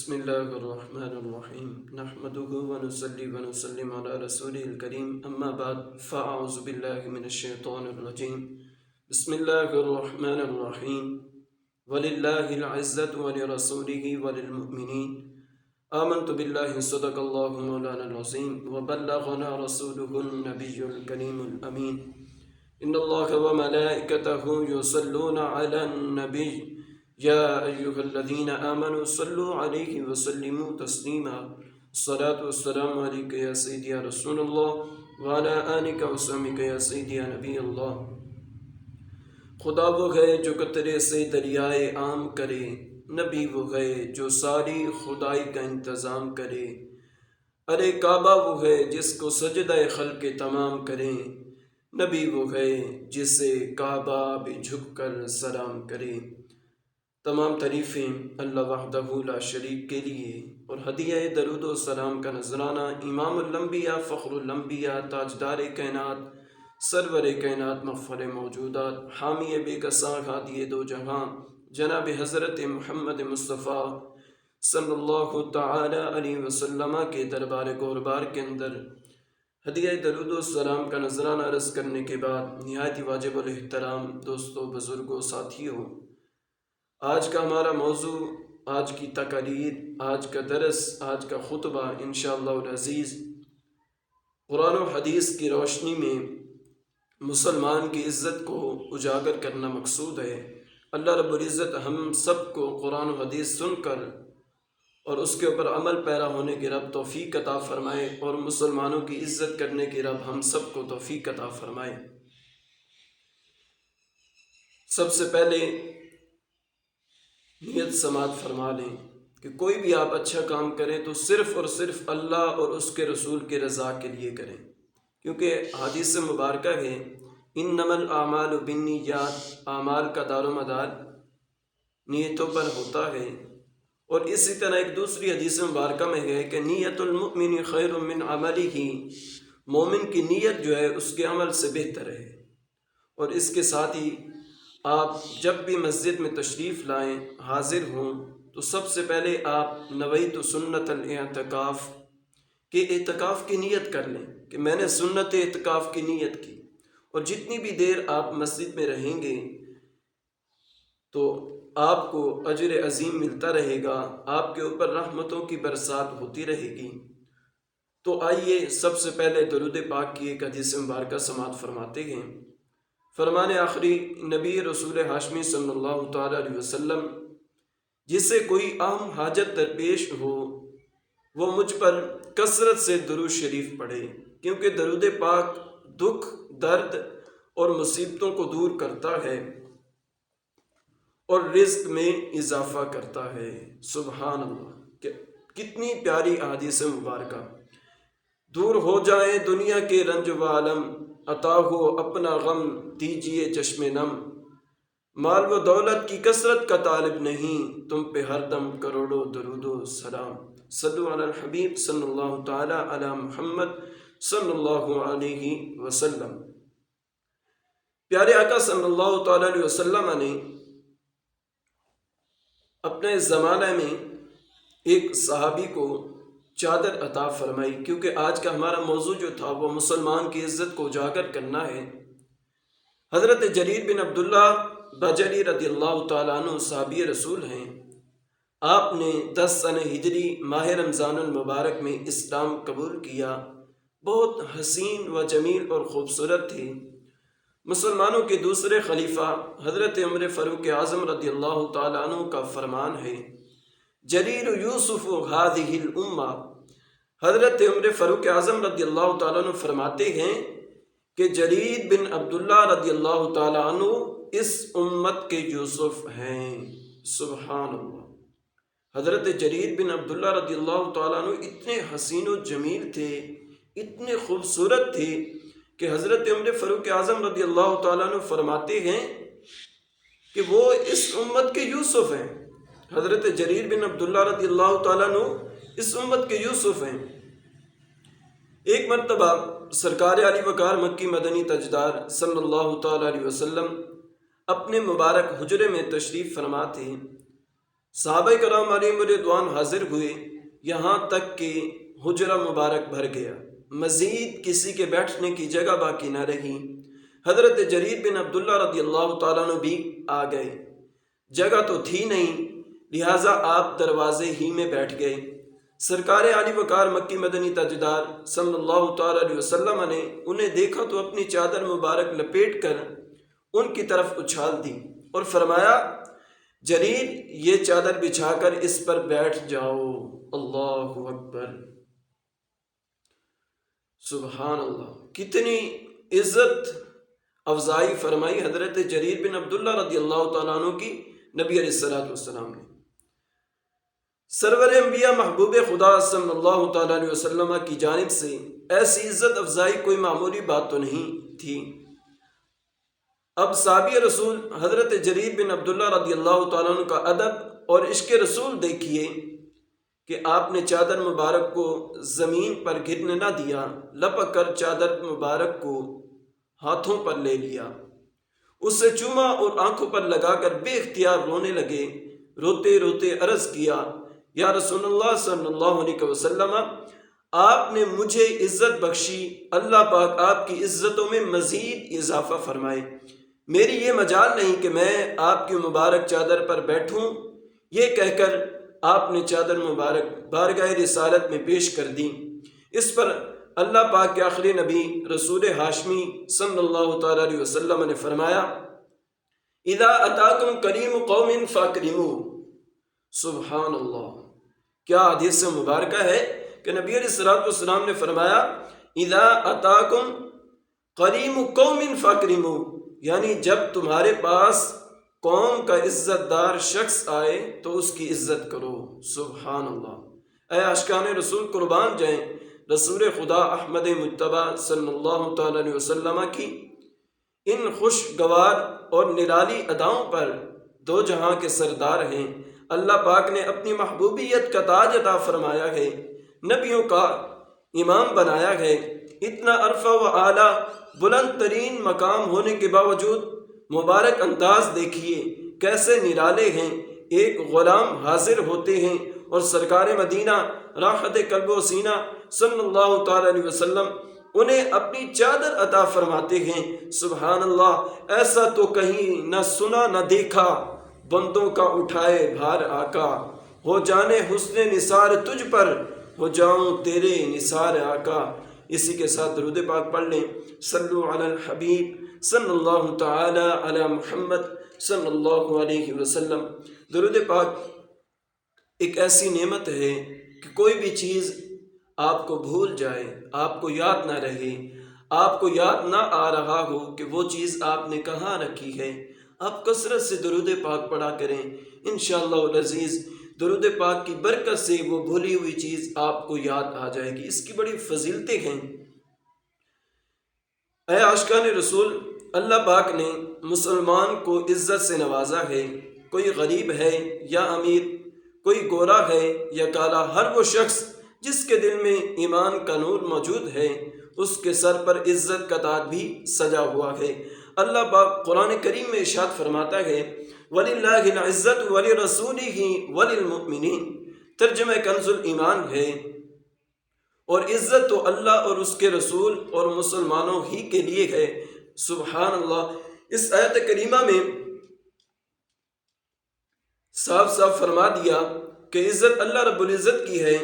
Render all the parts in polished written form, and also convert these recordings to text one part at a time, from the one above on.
بسم اللہ الرحمن الرحیم نحمده ونصلی ونسلم علی رسوله الکریم اما بعد فاعوذ باللہ من الشیطان الرجیم بسم اللہ الرحمن الرحیم وللہ العزة ولرسوله وللمؤمنین آمنت باللہ صدق اللہ مولانا العظیم وبلغنا رسوله النبی الکریم الامین ان اللہ وملائکته یصلون علی النبی یا ایها الذین آمنوا صلوا علیہ وسلموا تسلیما الصلاة والسلام علیک یا سیدی یا رسول اللہ وعلی آلک وصحبک یا سیدی یا نبی اللہ۔ خدا وہ ہے جو قطرے سے دریائے عام کرے، نبی وہ ہے جو ساری خدائی کا انتظام کرے، ارے کعبہ وہ ہے جس کو سجدہ خلق تمام کرے، نبی وہ ہے جسے کعبہ بھی جھک کر سلام کرے۔ تمام تعریفیں اللہ وحدہ لا شریک کے لیے اور ہدیہ درود و سلام کا نذرانہ امام الانبیاء فخر الانبیاء تاجدار کائنات سرور کائنات مغفر موجودات حامی بے کساں ہادی دو جہاں جناب حضرت محمد مصطفیٰ صلی اللہ تعالی علیہ وسلم کے دربار گوربار کے اندر ہدیہ درود و سلام کا نذرانہ عرض کرنے کے بعد نہایت واجب الاحترام دوستوں بزرگوں ساتھیوں، آج کا ہمارا موضوع، آج کی تقریر، آج کا درس، آج کا خطبہ انشاءاللہ العزیز قرآن و حدیث کی روشنی میں مسلمان کی عزت کو اجاگر کرنا مقصود ہے۔ اللہ رب العزت ہم سب کو قرآن و حدیث سن کر اور اس کے اوپر عمل پیرا ہونے کی رب توفیق عطا فرمائے اور مسلمانوں کی عزت کرنے کی رب ہم سب کو توفیق عطا فرمائے۔ سب سے پہلے نیت سماعت فرما لیں کہ کوئی بھی آپ اچھا کام کریں تو صرف اور صرف اللہ اور اس کے رسول کے رضا کے لیے کریں، کیونکہ حدیث مبارکہ ہے انما الاعمال بالنیات، اعمال کا دار و مدار نیتوں پر ہوتا ہے۔ اور اسی طرح ایک دوسری حدیث مبارکہ میں ہے کہ نیت المؤمن خیر من عملہ، مومن کی نیت جو ہے اس کے عمل سے بہتر ہے۔ اور اس کے ساتھ ہی آپ جب بھی مسجد میں تشریف لائیں، حاضر ہوں، تو سب سے پہلے آپ نویت سنت الاعتکاف کہ اعتکاف کی نیت کر لیں کہ میں نے سنت اعتکاف کی نیت کی، اور جتنی بھی دیر آپ مسجد میں رہیں گے تو آپ کو اجر عظیم ملتا رہے گا، آپ کے اوپر رحمتوں کی برسات ہوتی رہے گی۔ تو آئیے سب سے پہلے درود پاک کی ایک حدیث مبارکہ سماعت فرماتے ہیں۔ فرمان آخری نبی رسول ہاشمی صلی اللہ تعالی علیہ وسلم، جسے کوئی اہم حاجت درپیش ہو وہ مجھ پر کثرت سے درود شریف پڑھے، کیونکہ درود پاک دکھ، درد اور مصیبتوں کو دور کرتا ہے اور رزق میں اضافہ کرتا ہے۔ سبحان اللہ، کتنی پیاری احادیث مبارکہ۔ دور ہو جائیں دنیا کے رنج و عالم، عطا ہو اپنا غم دیجئے چشم نم، مال و دولت کی کثرت کا طالب نہیں، تم پہ ہر دم کروڑوں درود و سلام۔ صلو علی الحبیب صلی اللہ تعالی علی محمد صلی اللہ علیہ وسلم۔ پیارے آقا صلی اللہ تعالی علیہ وسلم نے اپنے زمانے میں ایک صحابی کو چادر عطا فرمائی، کیونکہ آج کا ہمارا موضوع جو تھا وہ مسلمان کی عزت کو اجاگر کرنا ہے۔ حضرت جریر بن عبداللہ بجلی رضی اللہ تعالیٰ عنہ صحابی رسول ہیں۔ آپ نے 10 سنہ ہجری ماہ رمضان المبارک میں اسلام قبول کیا، بہت حسین و جمیل اور خوبصورت تھے۔ مسلمانوں کے دوسرے خلیفہ حضرت عمر فاروق اعظم رضی اللہ تعالیٰ عنہ کا فرمان ہے جریر یوسف ہذہ الامہ۔ حضرت عمر فاروق اعظم رضی اللہ تعالیٰ عنہ فرماتے ہیں کہ جریر بن عبداللہ رضی اللہ تعالیٰ عنہ اس امت کے یوسف ہیں۔ سبحان اللہ، حضرت جریر بن عبداللہ رضی اللہ تعالیٰ عنہ اتنے حسین و جمیل تھے، اتنے خوبصورت تھے کہ حضرت عمر فاروق اعظم رضی اللہ تعالیٰ عنہ فرماتے ہیں کہ وہ اس امت کے یوسف ہیں۔ حضرت جریر بن عبداللہ رضی اللہ تعالیٰ عنہ اس امت کے یوسف ہیں۔ ایک مرتبہ سرکار علی وقار مکی مدنی تاجدار صلی اللہ تعالیٰ علیہ وسلم اپنے مبارک حجرے میں تشریف فرما تھے۔ صحابہ کرام علیہم رضوان حاضر ہوئے، یہاں تک کہ حجرہ مبارک بھر گیا، مزید کسی کے بیٹھنے کی جگہ باقی نہ رہی۔ حضرت جریر بن عبداللہ رضی اللہ تعالیٰ عنہ بھی آ گئے، جگہ تو تھی نہیں، لہٰذا آپ دروازے ہی میں بیٹھ گئے۔ سرکار عالی وقار مکی مدنی تاجدار صلی اللہ تعالیٰ علیہ وسلم نے انہیں دیکھا تو اپنی چادر مبارک لپیٹ کر ان کی طرف اچھال دی اور فرمایا، جریر یہ چادر بچھا کر اس پر بیٹھ جاؤ۔ اللہ اکبر، سبحان اللہ، کتنی عزت افزائی فرمائی حضرت جریر بن عبداللہ رضی اللہ تعالیٰ عنہ کی نبی علیہ السلام نے۔ سرور انبیاء محبوب خدا صلی اللہ تعالیٰ علیہ وسلم کی جانب سے ایسی عزت افزائی کوئی معمولی بات تو نہیں تھی۔ اب صحابی رسول حضرت جریر بن عبداللہ رضی اللہ تعالیٰ عنہ کا ادب اور عشق رسول دیکھیے کہ آپ نے چادر مبارک کو زمین پر گرنے نہ دیا، لپک کر چادر مبارک کو ہاتھوں پر لے لیا، اس سے چوما اور آنکھوں پر لگا کر بے اختیار رونے لگے۔ روتے روتے عرض کیا، یا رسول اللہ صلی اللہ علیہ وسلم، آپ نے مجھے عزت بخشی، اللہ پاک آپ کی عزتوں میں مزید اضافہ فرمائے۔ میری یہ مجال نہیں کہ میں آپ کی مبارک چادر پر بیٹھوں۔ یہ کہہ کر آپ نے چادر مبارک بارگاہ رسالت میں پیش کر دی۔ اس پر اللہ پاک کے آخری نبی رسول ہاشمی صلی اللہ تعالیٰ علیہ وسلم نے فرمایا، اذا اتاکم کریم قوم فاکرموہ۔ سبحان اللہ، کیا حدیث مبارکہ ہے کہ نبی علیہ السلام نے فرمایا، اذا اتاکم کریم قوم فاکرموہ، یعنی جب تمہارے پاس قوم کا عزت دار شخص آئے تو اس کی عزت کرو۔ سبحان اللہ، اے عاشقان رسول قربان جائیں رسول خدا احمد مجتبیٰ صلی اللہ تعالیٰ علیہ وسلم کی ان خوشگوار اور نرالی اداؤں پر۔ دو جہاں کے سردار ہیں، اللہ پاک نے اپنی محبوبیت کا تاج عطا فرمایا ہے، نبیوں کا امام بنایا ہے۔ اتنا عرفہ و اعلیٰ بلند ترین مقام ہونے کے باوجود مبارک انداز دیکھیے کیسے نرالے ہیں۔ ایک غلام حاضر ہوتے ہیں اور سرکار مدینہ راحت قلب و سینہ صلی اللہ تعالیٰ علیہ وسلم انہیں اپنی چادر عطا فرماتے ہیں۔ سبحان اللہ، ایسا تو کہیں نہ سنا نہ دیکھا، بندوں کا اٹھائے بھار آقا، ہو جانے حسن نثار تجھ پر، ہو جاؤں تیرے نثار آقا۔ اسی کے ساتھ درود پاک پڑھ لیں، صلو علی الحبیب صلی اللہ تعالی علی محمد صلی اللہ علیہ وسلم۔ درود پاک ایک ایسی نعمت ہے کہ کوئی بھی چیز آپ کو بھول جائے، آپ کو یاد نہ رہے، آپ کو یاد نہ آ رہا ہو کہ وہ چیز آپ نے کہاں رکھی ہے، آپ کثرت سے درود پاک پڑھا کریں، انشاءاللہ العزیز درود پاک کی برکت سے وہ بھولی ہوئی چیز آپ کو یاد آ جائے گی۔ اس کی بڑی فضیلتیں ہیں۔ اے عاشقان رسول، اللہ پاک نے مسلمان کو عزت سے نوازا ہے، کوئی غریب ہے یا امیر، کوئی گورا ہے یا کالا، ہر وہ شخص جس کے دل میں ایمان کا نور موجود ہے اس کے سر پر عزت کا تاج بھی سجا ہوا ہے۔ اللہ پاک قرآن کریم میں ارشاد فرماتا ہے، وَلِلَّهِ الْعِزَّةُ وَلِرَسُولِهِ وَلِلْمُؤْمِنِينَ، ترجمہ کنز ایمان ہے، اور عزت تو اللہ اور اس کے رسول اور مسلمانوں ہی کے لیے ہے۔ سبحان اللہ، اس آیت کریمہ میں صاف صاف فرما دیا کہ عزت اللہ رب العزت کی ہے،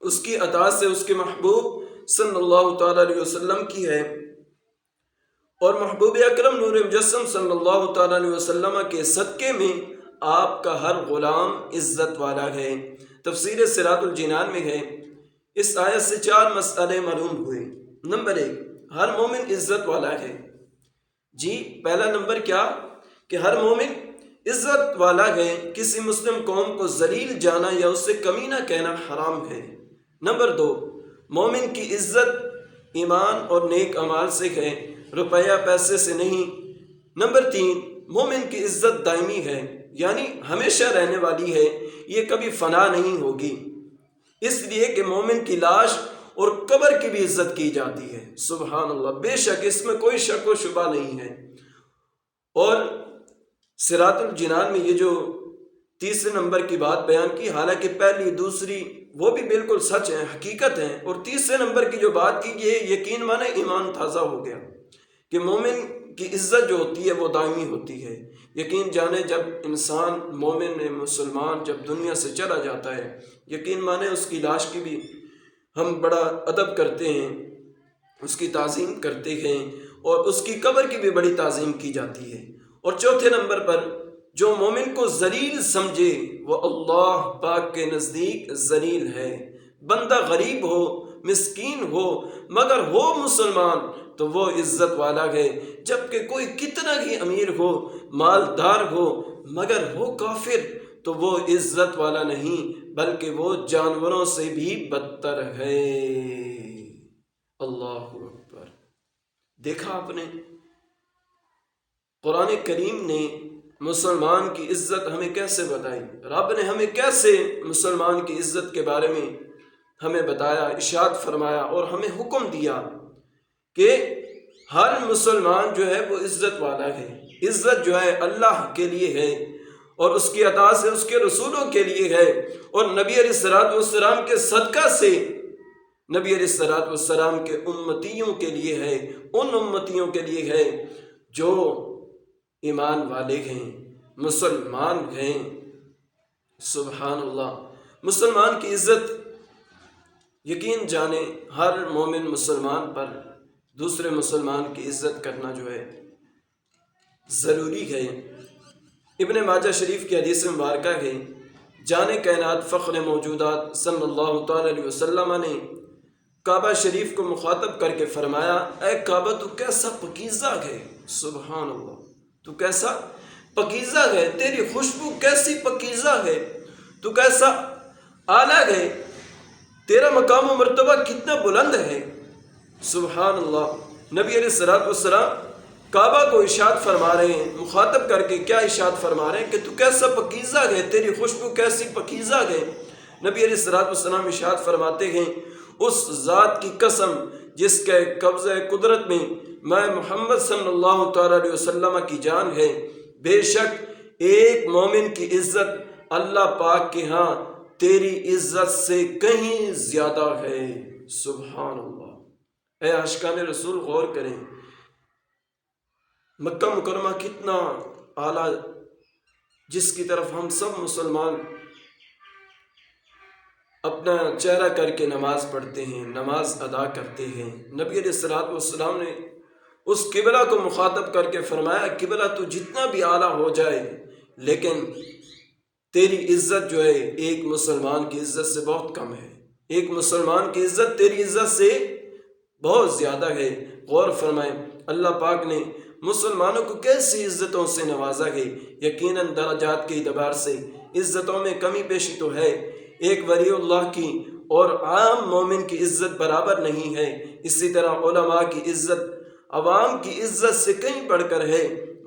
اس کی عطا سے اس کے محبوب صلی اللہ تعالیٰ علیہ وسلم کی ہے، اور محبوب اکرم نور مجسم صلی اللہ تعالیٰ علیہ وسلم کے صدقے میں آپ کا ہر غلام عزت والا ہے۔ تفسیر صراط الجنان میں ہے۔ اس آیت سے 4 مسئلے معلوم ہوئے۔ نمبر 1، ہر مومن عزت والا ہے۔ جی، پہلا نمبر کیا کہ ہر مومن عزت والا ہے، کسی مسلم قوم کو ذلیل جانا یا اس سے کمینہ کہنا حرام ہے۔ نمبر 2، مومن کی عزت ایمان اور نیک اعمال سے ہے، روپیہ پیسے سے نہیں۔ نمبر 3، مومن کی عزت دائمی ہے، یعنی ہمیشہ رہنے والی ہے، یہ کبھی فنا نہیں ہوگی، اس لیے کہ مومن کی لاش اور قبر کی بھی عزت کی جاتی ہے۔ سبحان اللہ، بے شک اس میں کوئی شک و شبہ نہیں ہے۔ اور صراط الجنان میں یہ جو تیسرے نمبر کی بات بیان کی، حالانکہ پہلی دوسری وہ بھی بالکل سچ ہیں، حقیقت ہیں، اور تیسرے نمبر کی جو بات کی یہ یقین مانے ایمان تازہ ہو گیا کہ مومن کی عزت جو ہوتی ہے وہ دائمی ہوتی ہے۔ یقین جانے جب انسان مومن مسلمان جب دنیا سے چلا جاتا ہے، یقین مانے اس کی لاش کی بھی ہم بڑا ادب کرتے ہیں، اس کی تعظیم کرتے ہیں، اور اس کی قبر کی بھی بڑی تعظیم کی جاتی ہے۔ اور چوتھے نمبر پر جو مومن کو ذلیل سمجھے وہ اللہ پاک کے نزدیک ذلیل ہے۔ بندہ غریب ہو، مسکین ہو، مگر ہو مسلمان تو وہ عزت والا ہے، جبکہ کوئی کتنا ہی امیر ہو، مالدار ہو، مگر ہو کافر تو وہ عزت والا نہیں بلکہ وہ جانوروں سے بھی بدتر ہے۔ اللہ اکبر! دیکھا آپ نے قرآن کریم نے مسلمان کی عزت ہمیں کیسے بتائی، رب نے ہمیں کیسے مسلمان کی عزت کے بارے میں ہمیں بتایا، ارشاد فرمایا اور ہمیں حکم دیا کہ ہر مسلمان جو ہے وہ عزت والا ہے۔ عزت جو ہے اللہ کے لیے ہے اور اس کی عطا سے اس کے رسولوں کے لیے ہے، اور نبی علیہ الصلوۃ والسلام کے صدقہ سے نبی علیہ الصلوۃ والسلام کے امتیوں کے لیے ہے، ان امتیوں کے لیے ہے جو ایمان والے ہیں، مسلمان ہیں۔ سبحان اللہ! مسلمان کی عزت یقین جانے ہر مومن مسلمان پر دوسرے مسلمان کی عزت کرنا جو ہے ضروری ہے۔ ابن ماجہ شریف کی حدیث مبارکہ ہے، جان کائنات فخر موجودات صلی اللہ تعالی علیہ وسلم نے کعبہ شریف کو مخاطب کر کے فرمایا، اے کعبہ تو کیسا پاکیزہ ہے، سبحان اللہ، تو کیسا پاکیزہ ہے، تیری خوشبو کیسی پاکیزہ ہے، تو کیسا اعلیٰ ہے، تیرا مقام و مرتبہ کتنا بلند ہے۔ سبحان اللہ! نبی علیہ الصلوۃ والسلام کعبہ کو ارشاد فرما رہے ہیں، مخاطب کر کے کیا ارشاد فرما رہے ہیں کہ تو کیسا پاکیزہ ہے، تیری خوشبو کیسی پاکیزہ ہے۔ نبی علیہ الصلوۃ والسلام ارشاد فرماتے ہیں، اس ذات کی قسم جس کے قبضہ قدرت میں میں محمد صلی اللہ تعالی علیہ وسلم کی جان ہے، بے شک ایک مومن کی عزت اللہ پاک کے ہاں تیری عزت سے کہیں زیادہ ہے۔ سبحان اللہ! اے عاشقان رسول غور کریں، مکہ مکرمہ کتنا اعلیٰ، جس کی طرف ہم سب مسلمان اپنا چہرہ کر کے نماز پڑھتے ہیں، نماز ادا کرتے ہیں۔ نبی علیہ الصلوۃ والسلام نے اس قبلہ کو مخاطب کر کے فرمایا، قبلہ تو جتنا بھی اعلیٰ ہو جائے لیکن تیری عزت جو ہے ایک مسلمان کی عزت سے بہت کم ہے، ایک مسلمان کی عزت تیری عزت سے بہت زیادہ ہے۔ غور فرمائیں، اللہ پاک نے مسلمانوں کو کیسی عزتوں سے نوازا ہے۔ یقیناً درجات کے اعتبار سے عزتوں میں کمی بیشی تو ہے، ایک ولی اللہ کی اور عام مومن کی عزت برابر نہیں ہے، اسی طرح علماء کی عزت عوام کی عزت سے کہیں بڑھ کر ہے،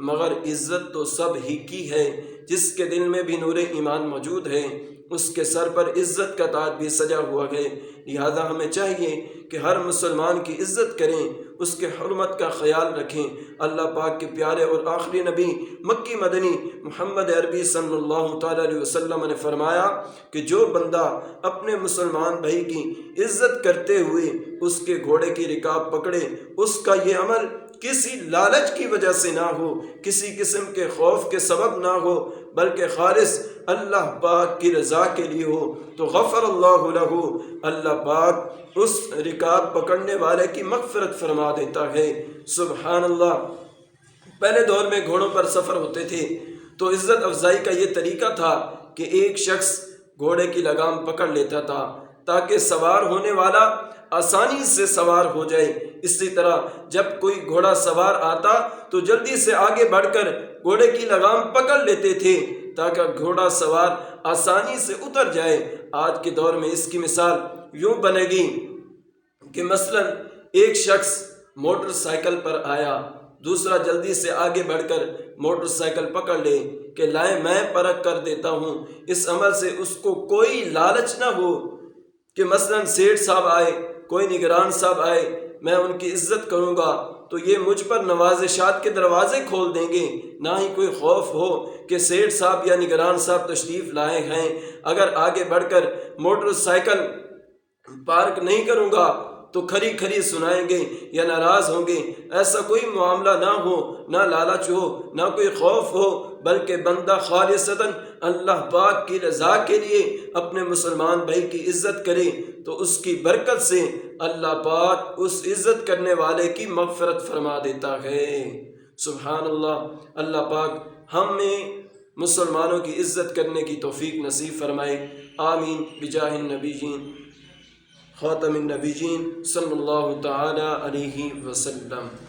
مگر عزت تو سب ہی کی ہے۔ جس کے دل میں بھی نور ایمان موجود ہے اس کے سر پر عزت کا تاج بھی سجا ہوا ہے، لہذا ہمیں چاہیے کہ ہر مسلمان کی عزت کریں، اس کے حرمت کا خیال رکھیں۔ اللہ پاک کے پیارے اور آخری نبی مکی مدنی محمد عربی صلی اللہ تعالی علیہ وسلم نے فرمایا کہ جو بندہ اپنے مسلمان بھائی کی عزت کرتے ہوئے اس کے گھوڑے کی رکاب پکڑے، اس کا یہ عمل کسی لالچ کی وجہ سے نہ ہو، کسی قسم کے خوف کے سبب نہ ہو، بلکہ خالص اللہ پاک کی رضا کے لیے ہو، تو غفر اللہ لہ، اللہ پاک اس رکاب پکڑنے والے کی مغفرت فرما دیتا ہے۔ سبحان اللہ! پہلے دور میں گھوڑوں پر سفر ہوتے تھے تو عزت افزائی کا یہ طریقہ تھا کہ ایک شخص گھوڑے کی لگام پکڑ لیتا تھا تاکہ سوار ہونے والا آسانی سے سوار ہو جائے۔ اسی طرح جب کوئی گھوڑا سوار آتا تو جلدی سے آگے بڑھ کر گھوڑے کی لگام پکڑ لیتے تھے تاکہ گھوڑا سوار آسانی سے اتر جائے۔ آج کے دور میں اس کی مثال یوں بنے گی کہ مثلا ایک شخص موٹر سائیکل پر آیا، دوسرا جلدی سے آگے بڑھ کر موٹر سائیکل پکڑ لے کہ لائیں میں پرکھ کر دیتا ہوں۔ اس عمل سے اس کو کوئی لالچ نہ ہو کہ مثلا سیٹھ صاحب آئے، کوئی نگران صاحب آئے، میں ان کی عزت کروں گا، تو یہ مجھ پر نوازشات کے دروازے کھول دیں گے، نہ ہی کوئی خوف ہو کہ سیٹھ صاحب یا نگران صاحب تشریف لائے ہیں، اگر آگے بڑھ کر موٹر سائیکل پارک نہیں کروں گا تو کھری کھری سنائیں گے یا ناراض ہوں گے۔ ایسا کوئی معاملہ نہ ہو، نہ لالچ ہو، نہ کوئی خوف ہو، بلکہ بندہ خالصتاً اللہ پاک کی رضا کے لیے اپنے مسلمان بھائی کی عزت کرے تو اس کی برکت سے اللہ پاک اس عزت کرنے والے کی مغفرت فرما دیتا ہے۔ سبحان اللہ۔ اللہ پاک ہمیں مسلمانوں کی عزت کرنے کی توفیق نصیب فرمائے، آمین بجاہ النبیین خاتم النبیین صلی اللہ تعالی علیہ وسلم۔